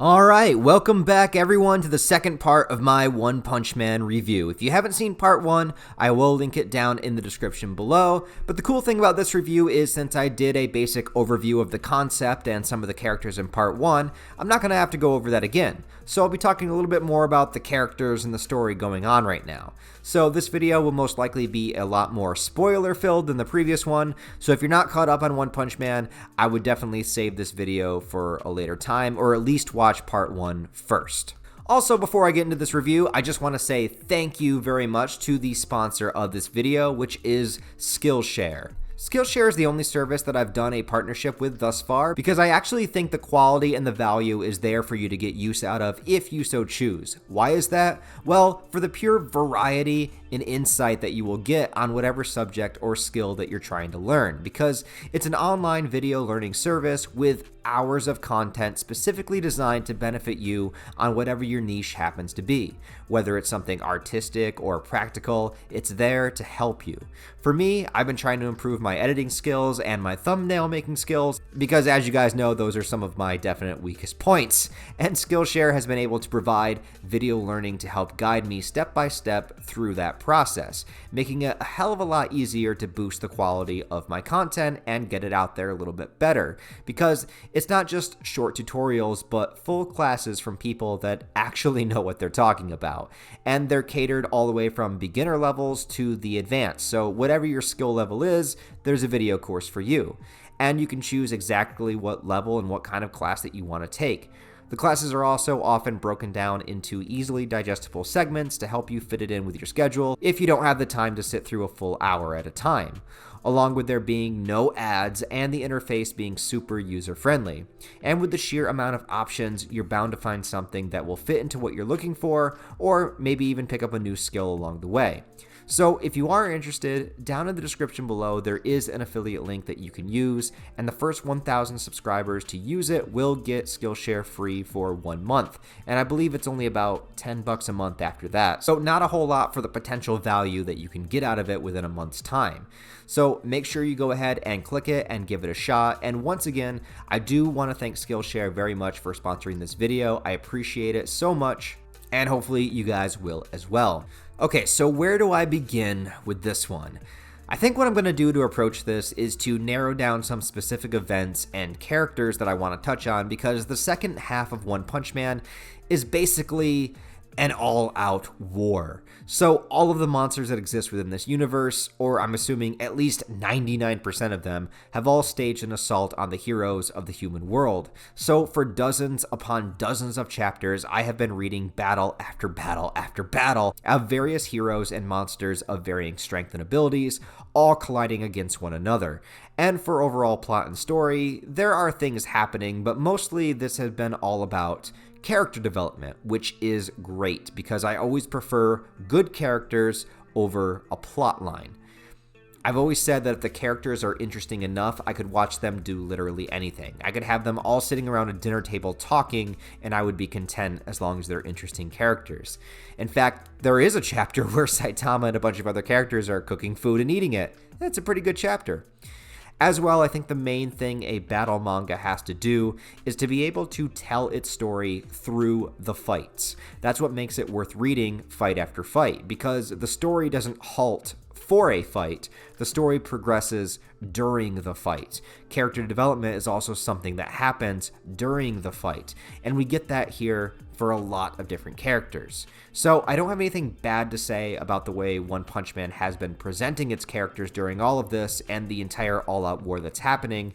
Alright, welcome back everyone to the second part of my One Punch Man review. If you haven't seen part 1, I will link it down in the description below. But the cool thing about this review is since I did a basic overview of the concept and some of the characters in part 1, I'm not going to have to go over that again. So I'll be talking a little bit more about the characters and the story going on right now. So this video will most likely be a lot more spoiler filled than the previous one. So if you're not caught up on One Punch Man, I would definitely save this video for a later time, or at least watch part 1 first. Also, before I get into this review, I just want to say thank you very much to the sponsor of this video, which is Skillshare. Skillshare is the only service that I've done a partnership with thus far because I actually think the quality and the value is there for you to get use out of if you so choose. Why is that? Well, for the pure variety and insight that you will get on whatever subject or skill that you're trying to learn, because it's an online video learning service with hours of content specifically designed to benefit you on whatever your niche happens to be. Whether it's something artistic or practical, it's there to help you. For me, I've been trying to improve my editing skills and my thumbnail making skills because, as you guys know, those are some of my definite weakest points. And Skillshare has been able to provide video learning to help guide me step by step through that process, making it a hell of a lot easier to boost the quality of my content and get it out there a little bit better. Because it's not just short tutorials, but full classes from people that actually know what they're talking about. And they're catered all the way from beginner levels to the advanced. So whatever your skill level is, there's a video course for you. And you can choose exactly what level and what kind of class that you want to take. The classes are also often broken down into easily digestible segments to help you fit it in with your schedule if you don't have the time to sit through a full hour at a time, along with there being no ads and the interface being super user-friendly. And with the sheer amount of options, you're bound to find something that will fit into what you're looking for, or maybe even pick up a new skill along the way. So if you are interested, down in the description below, there is an affiliate link that you can use, and the first 1,000 subscribers to use it will get Skillshare free for 1 month. And I believe it's only about $10 a month after that. So not a whole lot for the potential value that you can get out of it within a month's time. So make sure you go ahead and click it and give it a shot. And once again, I do want to thank Skillshare very much for sponsoring this video. I appreciate it so much, and hopefully you guys will as well. Okay, so where do I begin with this one? I think what I'm going to do to approach this is to narrow down some specific events and characters that I want to touch on, because the second half of One Punch Man is basically an all-out war. So all of the monsters that exist within this universe, or I'm assuming at least 99% of them, have all staged an assault on the heroes of the human world. So for dozens upon dozens of chapters, I have been reading battle after battle after battle of various heroes and monsters of varying strength and abilities, all colliding against one another. And for overall plot and story, there are things happening, but mostly this has been all about character development, which is great because I always prefer good characters over a plot line. I've always said that if the characters are interesting enough, I could watch them do literally anything. I could have them all sitting around a dinner table talking, and I would be content as long as they're interesting characters. In fact, there is a chapter where Saitama and a bunch of other characters are cooking food and eating it. That's a pretty good chapter. As well, I think the main thing a battle manga has to do is to be able to tell its story through the fights. That's what makes it worth reading fight after fight, because the story doesn't halt for a fight, the story progresses during the fight. Character development is also something that happens during the fight, and we get that here for a lot of different characters. So I don't have anything bad to say about the way One Punch Man has been presenting its characters during all of this and the entire all-out war that's happening.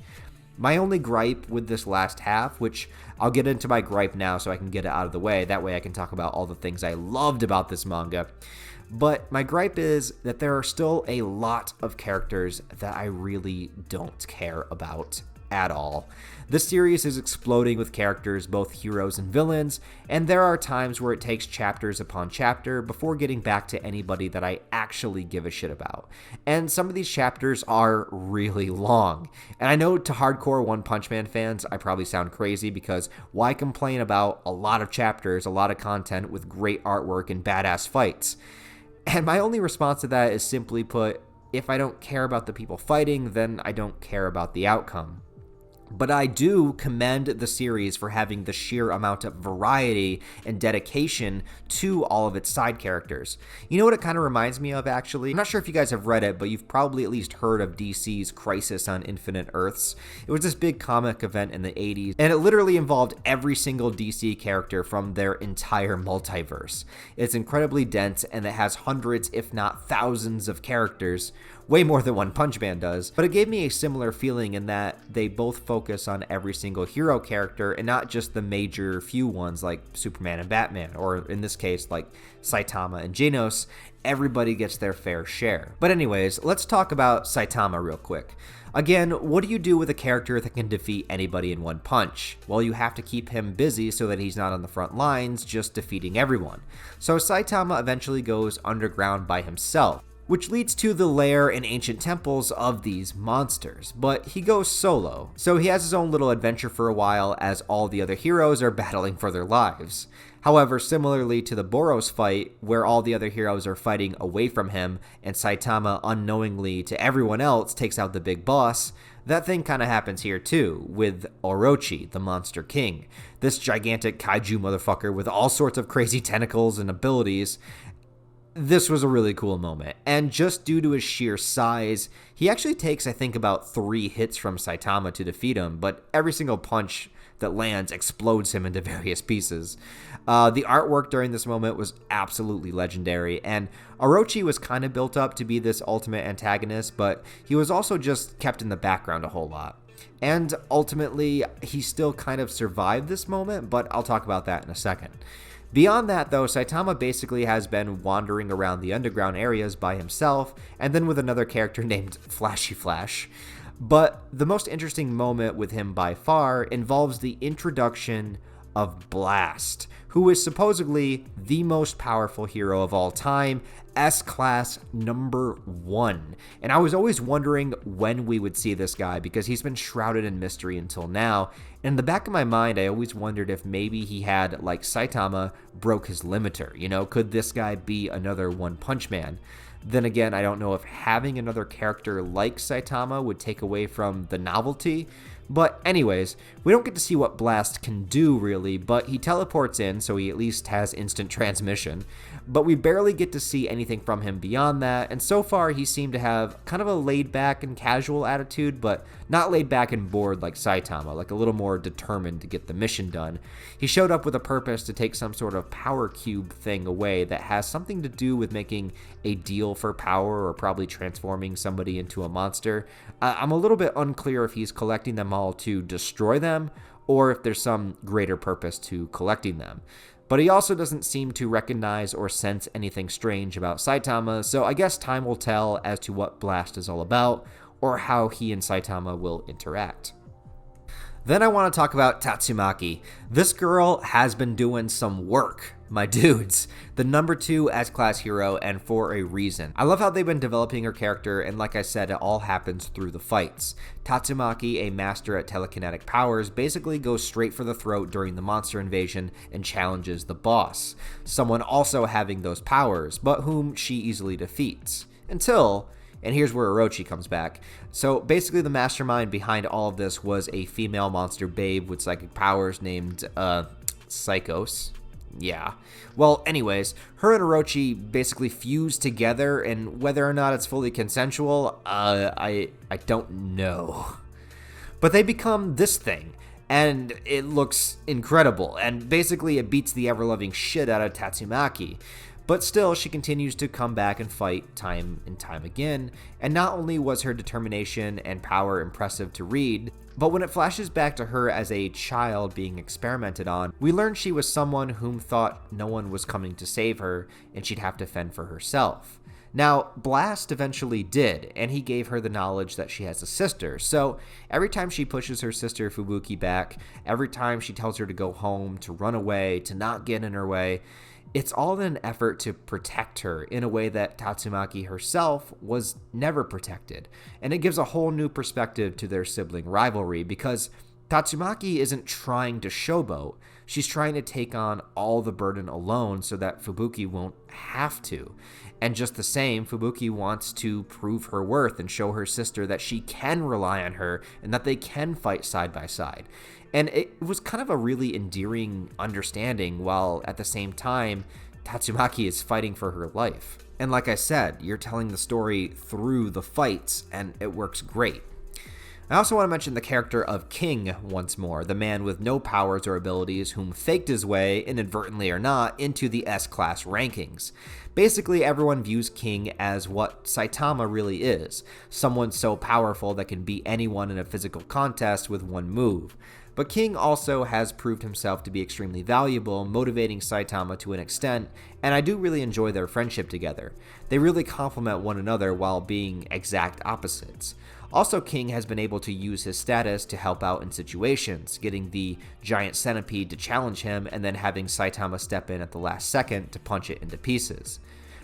My only gripe with this last half, which I'll get into my gripe now so I can get it out of the way, that way I can talk about all the things I loved about this manga. But my gripe is that there are still a lot of characters that I really don't care about at all. This series is exploding with characters, both heroes and villains, and there are times where it takes chapters upon chapter before getting back to anybody that I actually give a shit about. And some of these chapters are really long. And I know to hardcore One Punch Man fans, I probably sound crazy because why complain about a lot of chapters, a lot of content with great artwork and badass fights? And my only response to that is simply put, if I don't care about the people fighting, then I don't care about the outcome. But I do commend the series for having the sheer amount of variety and dedication to all of its side characters. You know what it kind of reminds me of, actually? I'm not sure if you guys have read it, but you've probably at least heard of DC's Crisis on Infinite Earths. It was this big comic event in the 80s, and it literally involved every single DC character from their entire multiverse. It's incredibly dense, and it has hundreds, if not thousands, of characters. Way more than One Punch Man does, but it gave me a similar feeling in that they both focus on every single hero character and not just the major few ones like Superman and Batman, or in this case, like Saitama and Genos. Everybody gets their fair share. But anyways, let's talk about Saitama real quick. Again, what do you do with a character that can defeat anybody in one punch? Well, you have to keep him busy so that he's not on the front lines just defeating everyone. So Saitama eventually goes underground by himself, which leads to the lair and ancient temples of these monsters, but he goes solo. So he has his own little adventure for a while as all the other heroes are battling for their lives. However, similarly to the Boros fight, where all the other heroes are fighting away from him and Saitama unknowingly to everyone else takes out the big boss, that thing kind of happens here too, with Orochi, the Monster King. This gigantic kaiju motherfucker with all sorts of crazy tentacles and abilities. This was a really cool moment, and just due to his sheer size, he actually takes, I think, about 3 hits from Saitama to defeat him, but every single punch that lands explodes him into various pieces. The artwork during this moment was absolutely legendary, and Orochi was kind of built up to be this ultimate antagonist, but he was also just kept in the background a whole lot. And ultimately, he still kind of survived this moment, but I'll talk about that in a second. Beyond that, though, Saitama basically has been wandering around the underground areas by himself, and then with another character named Flashy Flash. But the most interesting moment with him by far involves the introduction of Blast, who is supposedly the most powerful hero of all time, S-Class #1. And I was always wondering when we would see this guy because he's been shrouded in mystery until now. And in the back of my mind, I always wondered if maybe he had, like Saitama, broke his limiter. You know, could this guy be another One Punch Man? Then again, I don't know if having another character like Saitama would take away from the novelty. But anyways, we don't get to see what Blast can do really, but he teleports in, so he at least has instant transmission. But we barely get to see anything from him beyond that, and so far he seemed to have kind of a laid back and casual attitude, but not laid back and bored like Saitama, like a little more determined to get the mission done. He showed up with a purpose to take some sort of power cube thing away that has something to do with making a deal for power or probably transforming somebody into a monster. I'm a little bit unclear if he's collecting them all to destroy them or if there's some greater purpose to collecting them. But he also doesn't seem to recognize or sense anything strange about Saitama, so I guess time will tell as to what Blast is all about or how he and Saitama will interact. Then I want to talk about Tatsumaki. This girl has been doing some work, my dudes. The #2 S-Class hero, and for a reason. I love how they've been developing her character, and like I said, it all happens through the fights. Tatsumaki, a master at telekinetic powers, basically goes straight for the throat during the monster invasion and challenges the boss, someone also having those powers, but whom she easily defeats. Until... and here's where Orochi comes back. So basically the mastermind behind all of this was a female monster babe with psychic powers named, Psychos. Yeah. Well, anyways, her and Orochi basically fuse together, and whether or not it's fully consensual, I don't know. But they become this thing, and it looks incredible, and basically it beats the ever-loving shit out of Tatsumaki. But still, she continues to come back and fight time and time again, and not only was her determination and power impressive to read, but when it flashes back to her as a child being experimented on, we learn she was someone whom thought no one was coming to save her, and she'd have to fend for herself. Now, Blast eventually did, and he gave her the knowledge that she has a sister, so every time she pushes her sister Fubuki back, every time she tells her to go home, to run away, to not get in her way, it's all in an effort to protect her in a way that Tatsumaki herself was never protected. And it gives a whole new perspective to their sibling rivalry because Tatsumaki isn't trying to showboat. She's trying to take on all the burden alone so that Fubuki won't have to. And just the same, Fubuki wants to prove her worth and show her sister that she can rely on her and that they can fight side by side. And it was kind of a really endearing understanding, while at the same time, Tatsumaki is fighting for her life. And like I said, you're telling the story through the fights, and it works great. I also want to mention the character of King once more, the man with no powers or abilities whom faked his way, inadvertently or not, into the S-class rankings. Basically, everyone views King as what Saitama really is, someone so powerful that can beat anyone in a physical contest with one move. But King also has proved himself to be extremely valuable, motivating Saitama to an extent, and I do really enjoy their friendship together. They really complement one another while being exact opposites. Also, King has been able to use his status to help out in situations, getting the giant centipede to challenge him and then having Saitama step in at the last second to punch it into pieces.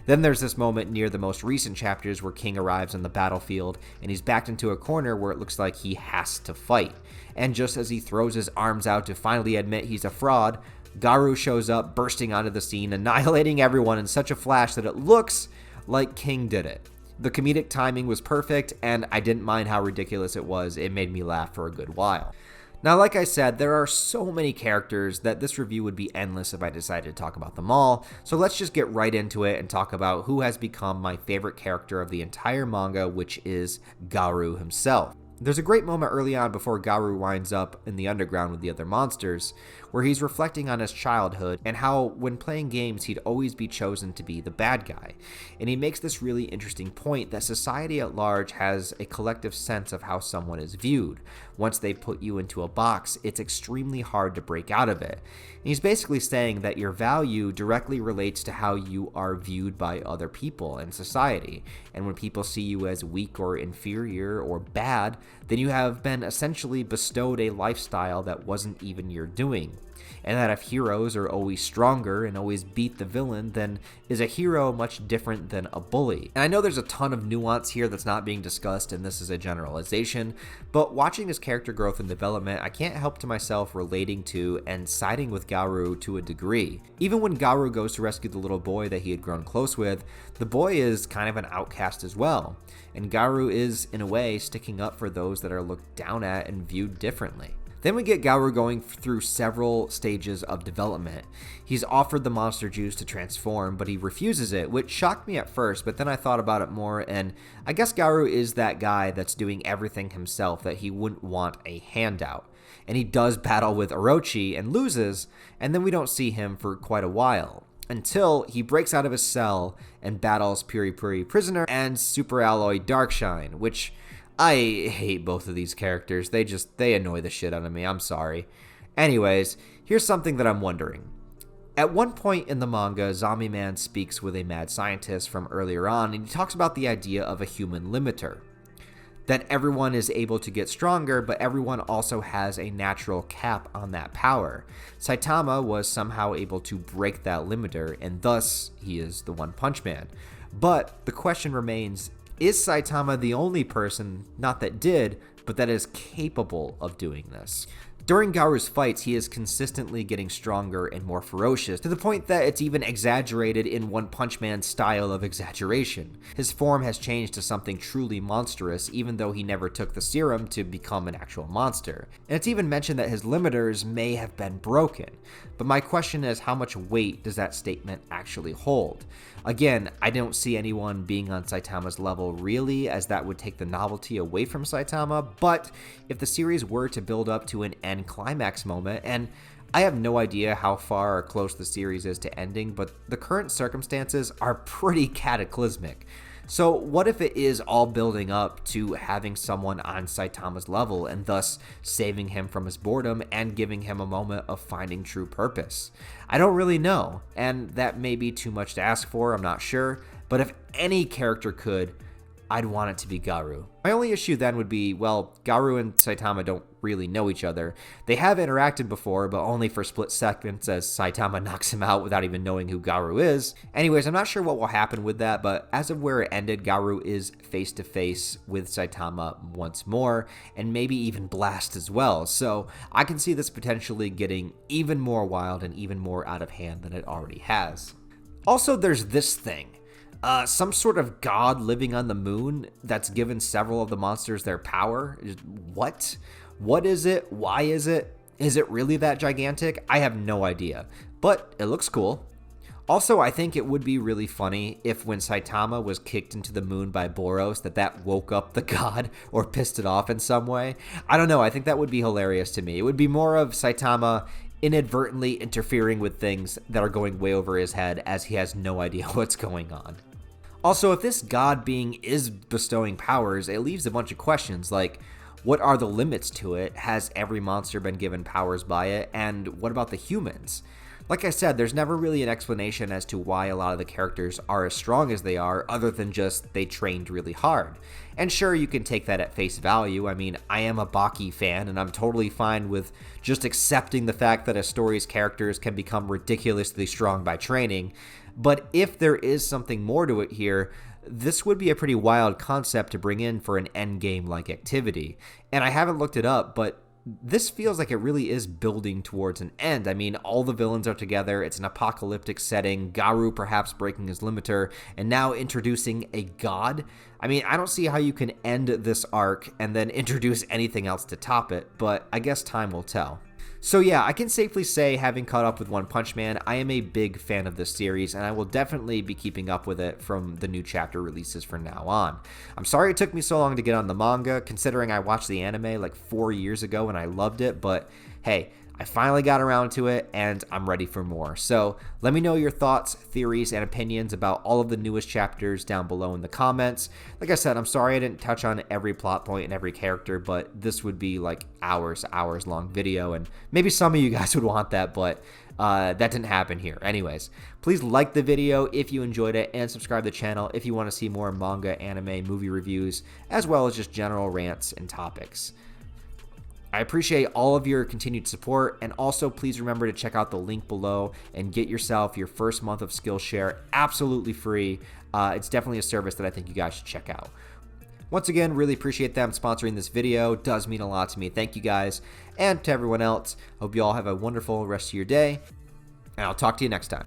Then there's this moment near the most recent chapters where King arrives on the battlefield and he's backed into a corner where it looks like he has to fight. And just as he throws his arms out to finally admit he's a fraud, Garu shows up, bursting onto the scene, annihilating everyone in such a flash that it looks like King did it. The comedic timing was perfect, and I didn't mind how ridiculous it was. It made me laugh for a good while. Now, like I said, there are so many characters that this review would be endless if I decided to talk about them all, so let's just get right into it and talk about who has become my favorite character of the entire manga, which is Garu himself. There's a great moment early on before Garu winds up in the underground with the other monsters, where he's reflecting on his childhood and how when playing games he'd always be chosen to be the bad guy. And he makes this really interesting point that society at large has a collective sense of how someone is viewed. Once they put you into a box, it's extremely hard to break out of it. And he's basically saying that your value directly relates to how you are viewed by other people in society. And when people see you as weak or inferior or bad, then you have been essentially bestowed a lifestyle that wasn't even your doing. And that if heroes are always stronger and always beat the villain, then is a hero much different than a bully? And I know there's a ton of nuance here that's not being discussed, and this is a generalization, but watching his character growth and development, I can't help to myself relating to and siding with Garu to a degree. Even when Garu goes to rescue the little boy that he had grown close with, the boy is kind of an outcast as well. And Garu is, in a way, sticking up for those that are looked down at and viewed differently. Then we get Garu going through several stages of development. He's offered the monster juice to transform, but he refuses it, which shocked me at first, but then I thought about it more, and I guess Garu is that guy that's doing everything himself, that he wouldn't want a handout. And he does battle with Orochi and loses, and then we don't see him for quite a while, until he breaks out of his cell and battles Puri Puri Prisoner and Super Alloy Darkshine, which I hate both of these characters. They annoy the shit out of me. I'm sorry. Anyways, here's something that I'm wondering. At one point in the manga, Zombie Man speaks with a mad scientist from earlier on, and he talks about the idea of a human limiter. That everyone is able to get stronger, but everyone also has a natural cap on that power. Saitama was somehow able to break that limiter, and thus he is the One Punch Man. But the question remains, is Saitama the only person, not that did, but that is capable of doing this? During Garu's fights, he is consistently getting stronger and more ferocious, to the point that it's even exaggerated in One Punch Man's style of exaggeration. His form has changed to something truly monstrous, even though he never took the serum to become an actual monster. And it's even mentioned that his limiters may have been broken. But my question is, how much weight does that statement actually hold? Again, I don't see anyone being on Saitama's level really, as that would take the novelty away from Saitama, but if the series were to build up to an end climax moment, and I have no idea how far or close the series is to ending, but the current circumstances are pretty cataclysmic. So what if it is all building up to having someone on Saitama's level and thus saving him from his boredom and giving him a moment of finding true purpose? I don't really know, and that may be too much to ask for, I'm not sure, but if any character could, I'd want it to be Garu. My only issue then would be, well, Garu and Saitama don't really know each other. They have interacted before, but only for split seconds as Saitama knocks him out without even knowing who Garu is. Anyways, I'm not sure what will happen with that, but as of where it ended, Garu is face to face with Saitama once more, and maybe even Blast as well. So I can see this potentially getting even more wild and even more out of hand than it already has. Also, there's this thing. Some sort of god living on the moon that's given several of the monsters their power. What? What is it? Why is it? Is it really that gigantic? I have no idea, but it looks cool. Also, I think it would be really funny if when Saitama was kicked into the moon by Boros, that woke up the god or pissed it off in some way. I don't know. I think that would be hilarious to me. It would be more of Saitama inadvertently interfering with things that are going way over his head as he has no idea what's going on. Also, if this god being is bestowing powers, it leaves a bunch of questions like, what are the limits to it? Has every monster been given powers by it? And what about the humans? Like I said, there's never really an explanation as to why a lot of the characters are as strong as they are, other than just they trained really hard. And sure, you can take that at face value. I mean, I am a Baki fan, and I'm totally fine with just accepting the fact that a story's characters can become ridiculously strong by training. But if there is something more to it here, this would be a pretty wild concept to bring in for an endgame-like activity. And I haven't looked it up, but this feels like it really is building towards an end. I mean, all the villains are together, it's an apocalyptic setting, Garu perhaps breaking his limiter, and now introducing a god. I mean, I don't see how you can end this arc and then introduce anything else to top it, but I guess time will tell. So yeah, I can safely say, having caught up with One Punch Man, I am a big fan of this series, and I will definitely be keeping up with it from the new chapter releases from now on. I'm sorry it took me so long to get on the manga, considering I watched the anime like 4 years ago and I loved it, but hey, I finally got around to it, and I'm ready for more. So let me know your thoughts, theories, and opinions about all of the newest chapters down below in the comments. Like I said, I'm sorry I didn't touch on every plot point and every character, but this would be like hours long video, and maybe some of you guys would want that, but that didn't happen here. Anyways, please like the video if you enjoyed it, and subscribe to the channel if you want to see more manga, anime, movie reviews, as well as just general rants and topics. I appreciate all of your continued support, and also please remember to check out the link below and get yourself your first month of Skillshare absolutely free. It's definitely a service that I think you guys should check out. Once again, really appreciate them sponsoring this video. It does mean a lot to me. Thank you guys, and to everyone else, hope you all have a wonderful rest of your day, and I'll talk to you next time.